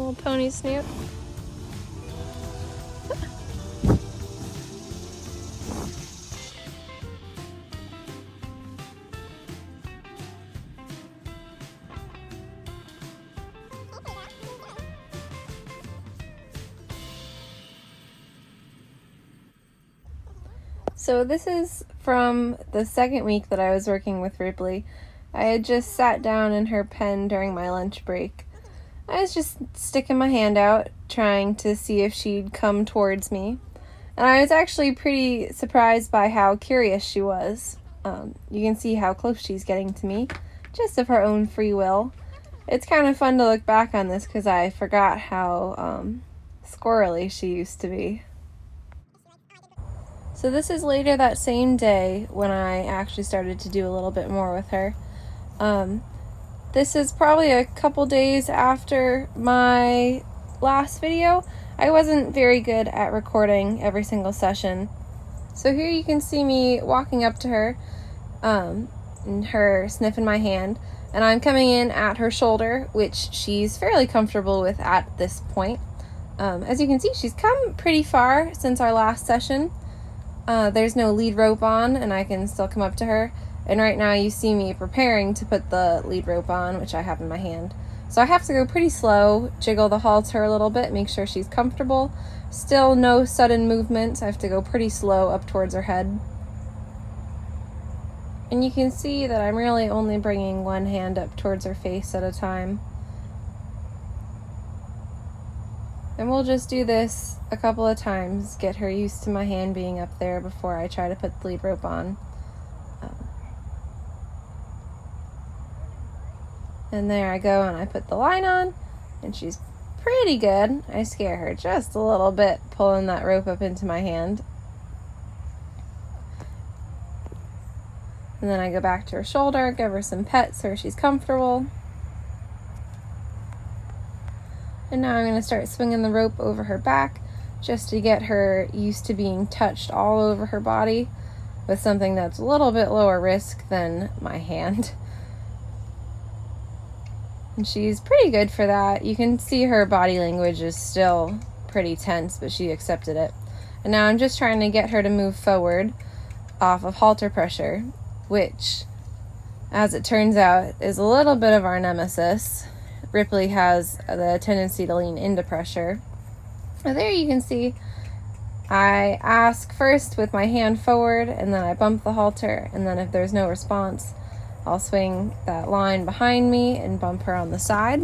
Little pony snoot. So this is from the second week that I was working with Ripley. I had just sat down in her pen during my lunch break. I was just sticking my hand out, trying to see if she'd come towards me. And I was actually pretty surprised by how curious she was. You can see how close she's getting to me, just of her own free will. It's kind of fun to look back on this because I forgot how squirrely she used to be. So this is later that same day when I actually started to do a little bit more with her. This is probably a couple days after my last video. I wasn't very good at recording every single session. So here you can see me walking up to her, and her sniffing my hand, and I'm coming in at her shoulder, which she's fairly comfortable with at this point. As you can see, she's come pretty far since our last session. There's no lead rope on, and I can still come up to her. And right now you see me preparing to put the lead rope on, which I have in my hand. So I have to go pretty slow, jiggle the halter a little bit, make sure she's comfortable. Still no sudden movements. I have to go pretty slow up towards her head. And you can see that I'm really only bringing one hand up towards her face at a time. And we'll just do this a couple of times, get her used to my hand being up there before I try to put the lead rope on. And there I go, and I put the line on, and she's pretty good. I scare her just a little bit, pulling that rope up into my hand. And then I go back to her shoulder, give her some pets so she's comfortable. And now I'm going to start swinging the rope over her back just to get her used to being touched all over her body with something that's a little bit lower risk than my hand. And she's pretty good for that. You can see her body language is still pretty tense, but she accepted it. And now I'm just trying to get her to move forward off of halter pressure, which, as it turns out, is a little bit of our nemesis. Ripley has the tendency to lean into pressure. Now there you can see I ask first with my hand forward, and then I bump the halter, and then if there's no response, I'll swing that line behind me and bump her on the side.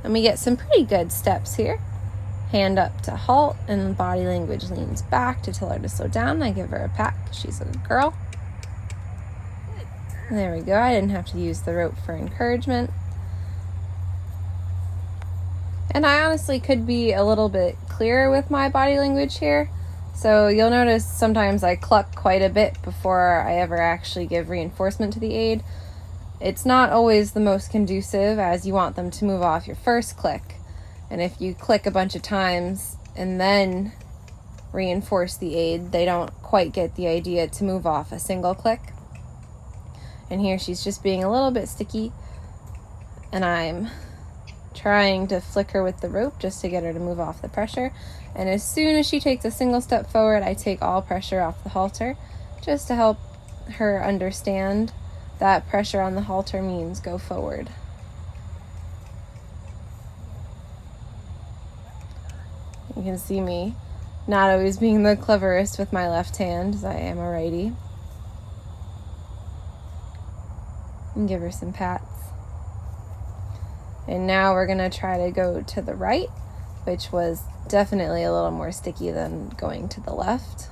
And we get some pretty good steps here. Hand up to halt, and body language leans back to tell her to slow down. I give her a pat because she's a good girl. And there we go. I didn't have to use the rope for encouragement. And I honestly could be a little bit clearer with my body language here. So you'll notice sometimes I cluck quite a bit before I ever actually give reinforcement to the aid. It's not always the most conducive, as you want them to move off your first click. And if you click a bunch of times and then reinforce the aid, they don't quite get the idea to move off a single click. And here she's just being a little bit sticky, and I'm trying to flick her with the rope just to get her to move off the pressure. And as soon as she takes a single step forward, I take all pressure off the halter just to help her understand that pressure on the halter means go forward. You can see me not always being the cleverest with my left hand, as I am a righty. And give her some pats. And now we're going to try to go to the right, which was definitely a little more sticky than going to the left.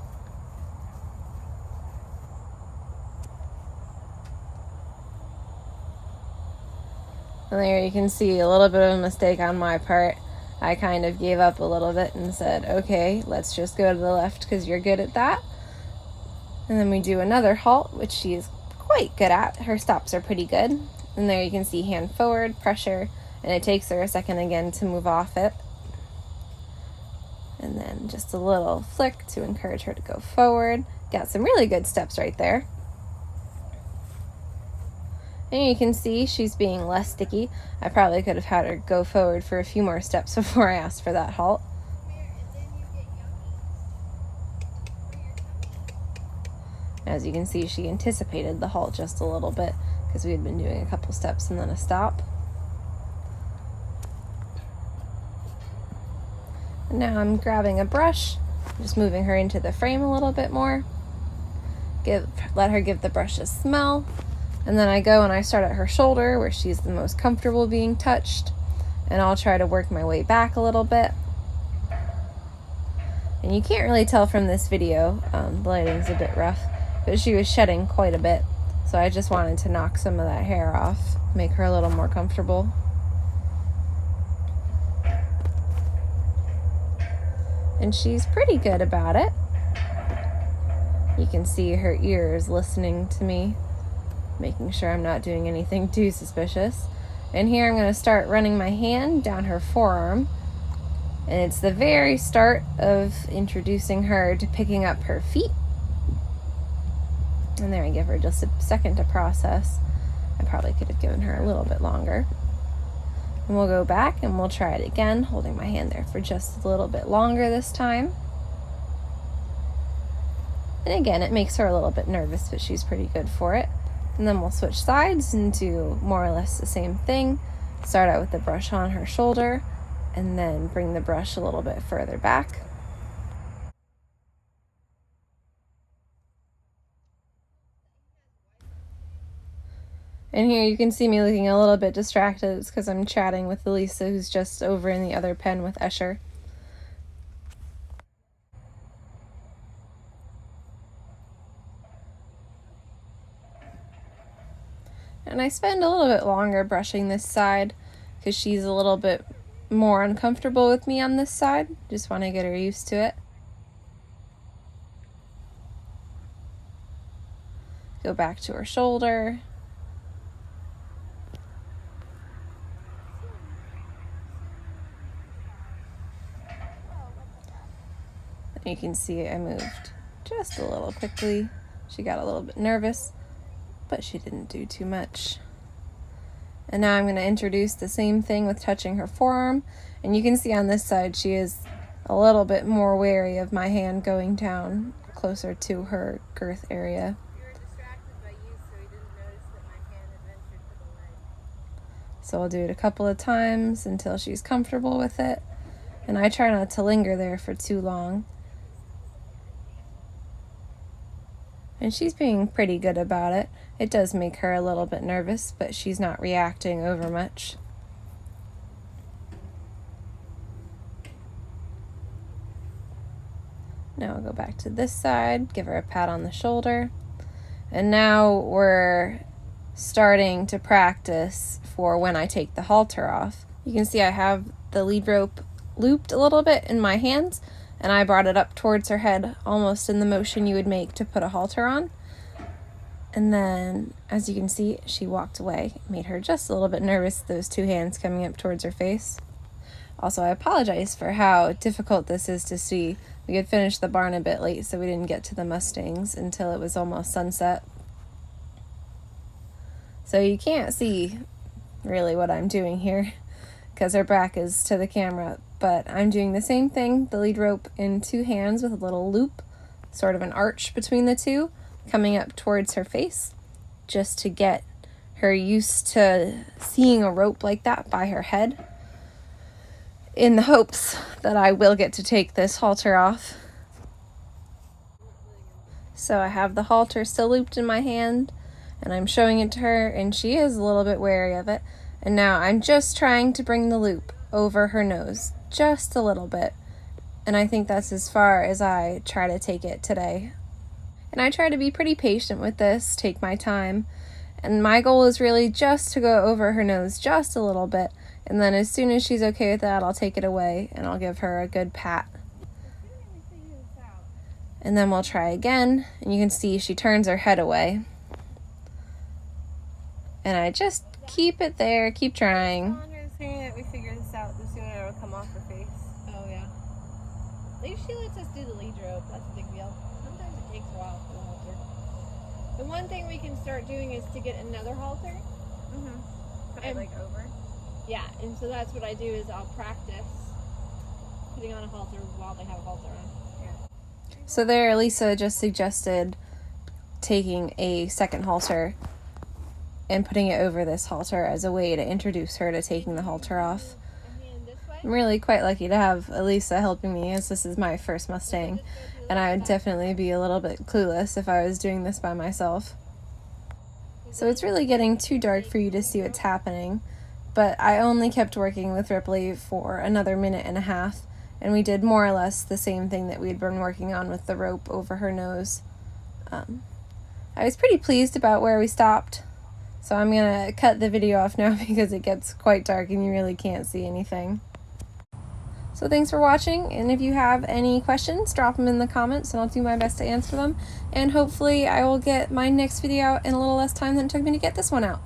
And there you can see a little bit of a mistake on my part. I kind of gave up a little bit and said, okay, let's just go to the left because you're good at that. And then we do another halt, which she is quite good at. Her stops are pretty good. And there you can see hand forward, pressure, and it takes her a second again to move off it. And then just a little flick to encourage her to go forward. Got some really good steps right there. And you can see she's being less sticky. I probably could have had her go forward for a few more steps before I asked for that halt. As you can see, she anticipated the halt just a little bit because we had been doing a couple steps and then a stop. And now I'm grabbing a brush, just moving her into the frame a little bit more. Let her give the brush a smell. And then I go and I start at her shoulder where she's the most comfortable being touched. And I'll try to work my way back a little bit. And you can't really tell from this video, the lighting's a bit rough, but she was shedding quite a bit. So I just wanted to knock some of that hair off, make her a little more comfortable. And she's pretty good about it. You can see her ears listening to me, making sure I'm not doing anything too suspicious. And here I'm going to start running my hand down her forearm. And it's the very start of introducing her to picking up her feet. And there I give her just a second to process. I probably could have given her a little bit longer. And we'll go back and we'll try it again, holding my hand there for just a little bit longer this time. And again, it makes her a little bit nervous, but she's pretty good for it. And then we'll switch sides and do more or less the same thing. Start out with the brush on her shoulder, and then bring the brush a little bit further back. And here you can see me looking a little bit distracted. It's because I'm chatting with Elisa, who's just over in the other pen with Escher. And I spend a little bit longer brushing this side because she's a little bit more uncomfortable with me on this side. Just want to get her used to it. Go back to her shoulder. And you can see I moved just a little quickly. She got a little bit nervous, but she didn't do too much. And now I'm going to introduce the same thing with touching her forearm. And you can see on this side she is a little bit more wary of my hand going down closer to her girth area. You were distracted by you, so he didn't notice that my hand had ventured to the leg. So I'll do it a couple of times until she's comfortable with it. And I try not to linger there for too long. And she's being pretty good about it. It does make her a little bit nervous, but she's not reacting over much. Now I'll go back to this side, give her a pat on the shoulder. And now we're starting to practice for when I take the halter off. You can see I have the lead rope looped a little bit in my hands, and I brought it up towards her head, almost in the motion you would make to put a halter on. And then, as you can see, she walked away. It made her just a little bit nervous, those two hands coming up towards her face. Also, I apologize for how difficult this is to see. We had finished the barn a bit late, so we didn't get to the Mustangs until it was almost sunset. So you can't see really what I'm doing here because her back is to the camera, but I'm doing the same thing, the lead rope in two hands with a little loop, sort of an arch between the two, coming up towards her face, just to get her used to seeing a rope like that by her head, in the hopes that I will get to take this halter off. So I have the halter still looped in my hand, and I'm showing it to her, and she is a little bit wary of it. And now I'm just trying to bring the loop over her nose, just a little bit. And I think that's as far as I try to take it today. And I try to be pretty patient with this, take my time. And my goal is really just to go over her nose just a little bit. And then as soon as she's okay with that, I'll take it away and I'll give her a good pat. And then we'll try again. And you can see she turns her head away. And I just keep it there, keep trying. The sooner that we figure this out, the sooner it'll come off her face. Oh, yeah. At least she lets us do the lead rope. That's a big deal. Sometimes it takes a while for the halter. The one thing we can start doing is to get another halter Put it like over. Yeah, and so that's what I do is I'll practice putting on a halter while they have a halter on. Yeah. So there, Lisa just suggested taking a second halter and putting it over this halter as a way to introduce her to taking the halter off. I'm really quite lucky to have Elisa helping me, as this is my first Mustang, and I would definitely be a little bit clueless if I was doing this by myself. So it's really getting too dark for you to see what's happening, but I only kept working with Ripley for another minute and a half, and we did more or less the same thing that we'd been working on with the rope over her nose. I was pretty pleased about where we stopped, so I'm going to cut the video off now because it gets quite dark and you really can't see anything. So thanks for watching, and if you have any questions, drop them in the comments and I'll do my best to answer them. And hopefully I will get my next video out in a little less time than it took me to get this one out.